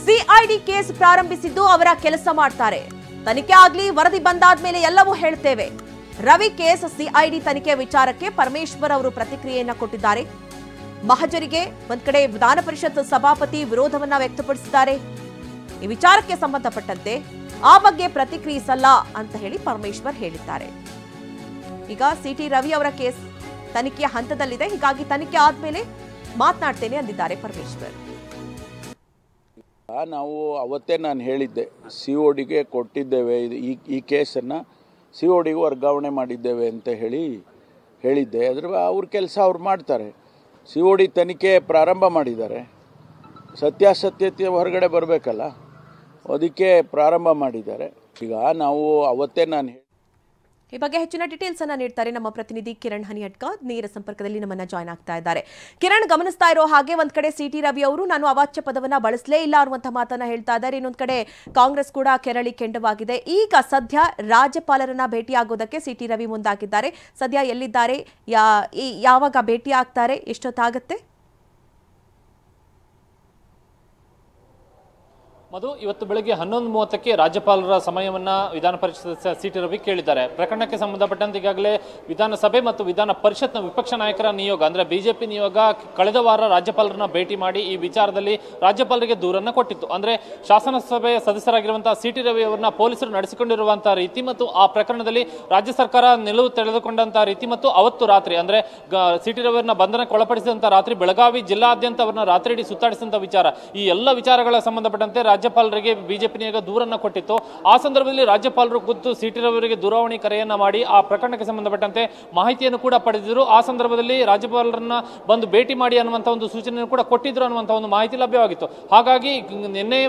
CID case ಪ್ರಾರಂಭಿಸಿದ್ದು ಅವರ ಕೆಲಸ ಮಾಡ್ತಾರೆ. ತನಿಖೆ ಆಗ್ಲಿ, ವರದಿ ಬಂದಾದ್ಮೇಲೆ ಎಲ್ಲವೂ ಹೇಳ್ತೇವೆ. ರವಿ ಕೇಸ್ ಸಿಐಡಿ ತನಿಖೆ ವಿಚಾರಕ್ಕೆ ಪರಮೇಶ್ವರ್ ಅವರು ಪ್ರತಿಕ್ರಿಯೆಯನ್ನ ಕೊಟ್ಟಿದ್ದಾರೆ. ಮಹಜರಿಗೆ ಒಂದ್ ಕಡೆ ವಿಧಾನ ಪರಿಷತ್ ಸಭಾಪತಿ ವಿರೋಧವನ್ನ ವ್ಯಕ್ತಪಡಿಸಿದ್ದಾರೆ. ಈ ವಿಚಾರಕ್ಕೆ ಸಂಬಂಧಪಟ್ಟಂತೆ ಆ ಬಗ್ಗೆ ಪ್ರತಿಕ್ರಿಯಿಸಲ್ಲ ಅಂತ ಹೇಳಿ ಪರಮೇಶ್ವರ್ ಹೇಳಿದ್ದಾರೆ. ಈಗ ಸಿಟಿ ರವಿ ಅವರ ಕೇಸ್ ತನಿಖೆಯ ಹಂತದಲ್ಲಿದೆ, ಹೀಗಾಗಿ ತನಿಖೆ ಆದ್ಮೇಲೆ ಮಾತನಾಡ್ತೇನೆ ಅಂದಿದ್ದಾರೆ ಪರಮೇಶ್ವರ್. ನಾವು ಅವತ್ತೇ ನಾನು ಹೇಳಿದ್ದೆ, ಸಿಒಡಿಗೆ ಕೊಟ್ಟಿದ್ದೇವೆ, ಈ ಕೇಸನ್ನು ಸಿಒಡಿಗೆ ವರ್ಗಾವಣೆ ಮಾಡಿದ್ದೇವೆ ಅಂತ ಹೇಳಿದ್ದೆ. ಅದ್ರ ಅವ್ರ ಕೆಲಸ ಅವ್ರು ಮಾಡ್ತಾರೆ. ಸಿಒಡಿ ತನಿಖೆ ಪ್ರಾರಂಭ ಮಾಡಿದ್ದಾರೆ. ಸತ್ಯಾಸತ್ಯತೆ ಹೊರಗಡೆ ಬರಬೇಕಲ್ಲ, ಅದಕ್ಕೆ ಪ್ರಾರಂಭ ಮಾಡಿದ್ದಾರೆ. ಈಗ ನಾವು ಅವತ್ತೇ ನಾನು ಈ ಬಗ್ಗೆ ಹೆಚ್ಚಿನ ಡೀಟೇಲ್ಸ್ ಅನ್ನ ನೀಡ್ತಾರೆ ನಮ್ಮ ಪ್ರತಿನಿಧಿ ಕಿರಣ್ ಹನಿಹಟ್ಕ. ನೇರ ಸಂಪರ್ಕದಲ್ಲಿ ನಮ್ಮನ್ನ ಜಾಯ್ನ್ ಆಗ್ತಾ ಇದ್ದಾರೆ. ಕಿರಣ್, ಗಮನಿಸ್ತಾ ಇರೋ ಹಾಗೆ ಒಂದ್ ಕಡೆ ಸಿಟಿ ರವಿ ಅವರು ನಾನು ಅವಾಚ್ಯ ಪದವನ್ನ ಬಳಸಲೇ ಇಲ್ಲ ಅನ್ನುವಂಥ ಮಾತನ್ನ ಹೇಳ್ತಾ ಇದ್ದಾರೆ. ಇನ್ನೊಂದ್ ಕಡೆ ಕಾಂಗ್ರೆಸ್ ಕೂಡ ಕೆರಳಿ ಕೆಂಡವಾಗಿದೆ. ಈಗ ಸದ್ಯ ರಾಜ್ಯಪಾಲರನ್ನ ಭೇಟಿಯಾಗೋದಕ್ಕೆ ಸಿಟಿ ರವಿ ಮುಂದಾಗಿದ್ದಾರೆ. ಸದ್ಯ ಎಲ್ಲಿದ್ದಾರೆ, ಯಾವಾಗ ಭೇಟಿ ಆಗ್ತಾರೆ, ಎಷ್ಟೊತ್ತಾಗತ್ತೆ? ಮಧು, ಇವತ್ತು ಬೆಳಗ್ಗೆ 11:30ಕ್ಕೆ ರಾಜ್ಯಪಾಲರ ಸಮಯವನ್ನ ವಿಧಾನ ಪರಿಷತ್ ಸದಸ್ಯ ಸಿಟಿ ರವಿ ಕೇಳಿದ್ದಾರೆ. ಪ್ರಕರಣಕ್ಕೆ ಸಂಬಂಧಪಟ್ಟಂತೆ ಈಗಾಗಲೇ ವಿಧಾನಸಭೆ ಮತ್ತು ವಿಧಾನ ಪರಿಷತ್ನ ವಿಪಕ್ಷ ನಾಯಕರ ನಿಯೋಗ ಅಂದ್ರೆ ಬಿಜೆಪಿ ನಿಯೋಗ ಕಳೆದ ವಾರ ರಾಜ್ಯಪಾಲರನ್ನ ಭೇಟಿ ಮಾಡಿ ಈ ವಿಚಾರದಲ್ಲಿ ರಾಜ್ಯಪಾಲರಿಗೆ ದೂರನ್ನ ಕೊಟ್ಟಿತ್ತು. ಅಂದ್ರೆ ಶಾಸನಸಭೆಯ ಸದಸ್ಯರಾಗಿರುವಂತಹ ಸಿಟಿ ರವಿ ಅವರನ್ನ ಪೊಲೀಸರು ನಡೆಸಿಕೊಂಡಿರುವಂತಹ ರೀತಿ ಮತ್ತು ಆ ಪ್ರಕರಣದಲ್ಲಿ ರಾಜ್ಯ ಸರ್ಕಾರ ನಿಲುವು ತೆಗೆದುಕೊಂಡಂತಹ ರೀತಿ ಮತ್ತು ಅವತ್ತು ರಾತ್ರಿ ಅಂದ್ರೆ ಸಿಟಿ ರವಿ ಅವರನ್ನ ಬಂಧನಕ್ಕೆ ಒಳಪಡಿಸಿದಂತಹ ರಾತ್ರಿ ಬೆಳಗಾವಿ ಜಿಲ್ಲಾದ್ಯಂತ ಅವರನ್ನ ರಾತ್ರಿ ಇಡೀ ಸುತ್ತಾಡಿಸಿದಂತಹ ವಿಚಾರ, ಈ ಎಲ್ಲ ವಿಚಾರಗಳ ಸಂಬಂಧಪಟ್ಟಂತೆ ರಾಜ್ಯಪಾಲರಿಗೆ ಬಿಜೆಪಿ ನಿಯೋಗ ದೂರನ್ನ ಕೊಟ್ಟಿತ್ತು. ಆ ಸಂದರ್ಭದಲ್ಲಿ ರಾಜ್ಯಪಾಲರು ಖುದ್ದು ಸಿಟಿ ರವಿ ಅವರಿಗೆ ದೂರವಾಣಿ ಕರೆಯನ್ನ ಮಾಡಿ ಆ ಪ್ರಕರಣಕ್ಕೆ ಸಂಬಂಧಪಟ್ಟಂತೆ ಮಾಹಿತಿಯನ್ನು ಕೂಡ ಪಡೆದಿದ್ರು. ಆ ಸಂದರ್ಭದಲ್ಲಿ ರಾಜ್ಯಪಾಲರನ್ನ ಬಂದು ಭೇಟಿ ಮಾಡಿ ಅನ್ನುವಂಥ ಒಂದು ಸೂಚನೆಯನ್ನು ಕೂಡ ಕೊಟ್ಟಿದ್ರು ಅನ್ನುವಂಥ ಒಂದು ಮಾಹಿತಿ ಲಭ್ಯವಾಗಿತ್ತು. ಹಾಗಾಗಿ ನಿನ್ನೆ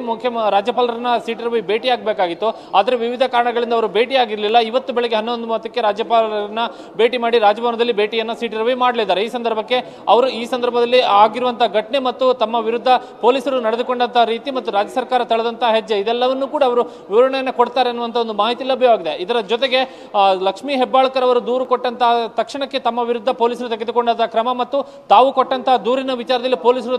ರಾಜ್ಯಪಾಲರನ್ನ ಸಿಟಿ ರವಿ ಭೇಟಿ ಆಗಬೇಕಾಗಿತ್ತು. ಆದರೆ ವಿವಿಧ ಕಾರಣಗಳಿಂದ ಅವರು ಭೇಟಿ ಆಗಿರಲಿಲ್ಲ. ಇವತ್ತು ಬೆಳಗ್ಗೆ 11:30ಕ್ಕೆ ರಾಜ್ಯಪಾಲರನ್ನ ಭೇಟಿ ಮಾಡಿ ರಾಜಭವನದಲ್ಲಿ ಭೇಟಿಯನ್ನ ಸಿಟಿ ರವಿ ಮಾಡಲಿದ್ದಾರೆ. ಈ ಸಂದರ್ಭದಲ್ಲಿ ಆಗಿರುವಂತಹ ಘಟನೆ ಮತ್ತು ತಮ್ಮ ವಿರುದ್ಧ ಪೊಲೀಸರು ನಡೆದುಕೊಂಡಂತಹ ರೀತಿ ಮತ್ತು ರಾಜ್ಯ ಸರ್ಕಾರ ತಳೆದಂತಹ ಹೆಜ್ಜೆ ಇದೆಲ್ಲವನ್ನೂ ಕೂಡ ಅವರು ವಿವರಣೆಯನ್ನು ಕೊಡ್ತಾರೆ ಅನ್ನುವಂಥ ಒಂದು ಮಾಹಿತಿ ಲಭ್ಯವಾಗಿದೆ. ಇದರ ಜೊತೆಗೆ ಲಕ್ಷ್ಮೀ ಹೆಬ್ಬಾಳ್ಕರ್ ಅವರು ದೂರು ಕೊಟ್ಟಂತಹ ತಕ್ಷಣಕ್ಕೆ ತಮ್ಮ ವಿರುದ್ಧ ಪೊಲೀಸರು ತೆಗೆದುಕೊಂಡಂತಹ ಕ್ರಮ ಮತ್ತು ತಾವು ಕೊಟ್ಟಂತಹ ದೂರಿನ ವಿಚಾರದಲ್ಲಿ ಪೊಲೀಸರು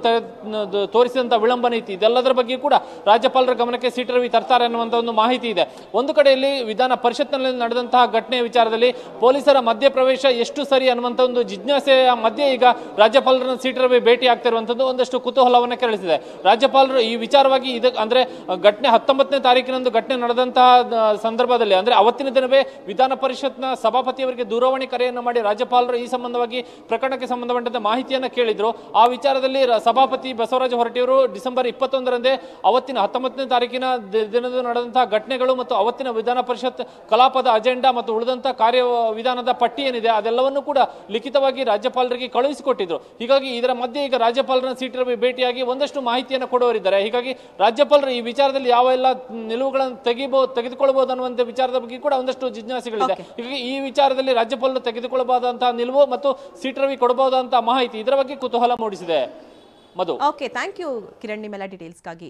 ತೋರಿಸಿದಂತಹ ವಿಳಂಬ ನೀತಿ ಇದೆಲ್ಲದರ ಬಗ್ಗೆ ಕೂಡ ರಾಜ್ಯಪಾಲರ ಗಮನಕ್ಕೆ ಸಿಟಿ ರವಿ ತರ್ತಾರೆ ಅನ್ನುವಂಥ ಒಂದು ಮಾಹಿತಿ ಇದೆ. ಒಂದು ಕಡೆಯಲ್ಲಿ ವಿಧಾನ ಪರಿಷತ್ನಲ್ಲಿ ನಡೆದಂತಹ ಘಟನೆಯ ವಿಚಾರದಲ್ಲಿ ಪೊಲೀಸರ ಮಧ್ಯಪ್ರವೇಶ ಎಷ್ಟು ಸರಿ ಅನ್ನುವಂಥ ಒಂದು ಜಿಜ್ಞಾಸೆಯ ಮಧ್ಯೆ ಈಗ ರಾಜ್ಯಪಾಲರನ್ನು ಸಿಟಿ ರವಿ ಭೇಟಿ ಆಗ್ತಿರುವಂಥದ್ದು ಒಂದಷ್ಟು ಕುತೂಹಲವನ್ನು ಕೆರಳಿಸಿದೆ. ರಾಜ್ಯಪಾಲರು ಈ ವಿಚಾರವಾಗಿ ಅಂದ್ರೆ ಘಟನೆ 19ನೇ ತಾರೀಕಿನಂದು ಘಟನೆ ನಡೆದಂತಹ ಸಂದರ್ಭದಲ್ಲಿ ಅಂದ್ರೆ ಅವತ್ತಿನ ದಿನವೇ ವಿಧಾನ ಪರಿಷತ್ನ ಸಭಾಪತಿಯವರಿಗೆ ದೂರವಾಣಿ ಕರೆಯನ್ನು ಮಾಡಿ ರಾಜ್ಯಪಾಲರು ಈ ಸಂಬಂಧವಾಗಿ ಪ್ರಕರಣಕ್ಕೆ ಸಂಬಂಧಪಟ್ಟಂತೆ ಮಾಹಿತಿಯನ್ನು ಕೇಳಿದ್ರು. ಆ ವಿಚಾರದಲ್ಲಿ ಸಭಾಪತಿ ಬಸವರಾಜ ಹೊರಟ್ಟಿಯವರು ಡಿಸೆಂಬರ್ 21ರಂದೇ ಅವತ್ತಿನ 19ನೇ ತಾರೀಕಿನ ದಿನದ ನಡೆದಂತಹ ಘಟನೆಗಳು ಮತ್ತು ಅವತ್ತಿನ ವಿಧಾನ ಪರಿಷತ್ ಕಲಾಪದ ಅಜೆಂಡಾ ಮತ್ತು ಉಳಿದಂತಹ ಕಾರ್ಯವಿಧಾನದ ಪಟ್ಟಿ ಏನಿದೆ ಅದೆಲ್ಲವನ್ನೂ ಕೂಡ ಲಿಖಿತವಾಗಿ ರಾಜ್ಯಪಾಲರಿಗೆ ಕಳುಹಿಸಿಕೊಟ್ಟಿದ್ರು. ಹೀಗಾಗಿ ಇದರ ಮಧ್ಯೆ ಈಗ ರಾಜ್ಯಪಾಲರನ್ನ ಸಿಟಿ ರವಿ ಭೇಟಿಯಾಗಿ ಒಂದಷ್ಟು ಮಾಹಿತಿಯನ್ನು ಕೊಡುವರಿದ್ದಾರೆ. ಹೀಗಾಗಿ ರಾಜ್ಯಪಾಲರು ಈ ವಿಚಾರದಲ್ಲಿ ಯಾವ ಎಲ್ಲ ನಿಲುವುಗಳನ್ನು ತೆಗೆದುಕೊಳ್ಳಬಹುದು ಅನ್ನುವಂಥ ವಿಚಾರದ ಬಗ್ಗೆ ಕೂಡ ಒಂದಷ್ಟು ಜಿಜ್ಞಾಸೆಗಳಿದೆ. ಹೀಗಾಗಿ ಈ ವಿಚಾರದಲ್ಲಿ ರಾಜ್ಯಪಾಲರು ತೆಗೆದುಕೊಳ್ಳಬಹುದಂತಹ ನಿಲುವು ಮತ್ತು ಸಿಟಿ ರವಿ ಕೊಡಬಹುದಂತಹ ಮಾಹಿತಿ ಇದರ ಬಗ್ಗೆ ಕುತೂಹಲ ಮೂಡಿಸಿದೆ. ಮಧು, ಓಕೆ, ಥ್ಯಾಂಕ್ ಯು ಕಿರಣ್, ನಿಮ್ಮೆಲ್ಲ ಡೀಟೇಲ್ಸ್ಗಾಗಿ.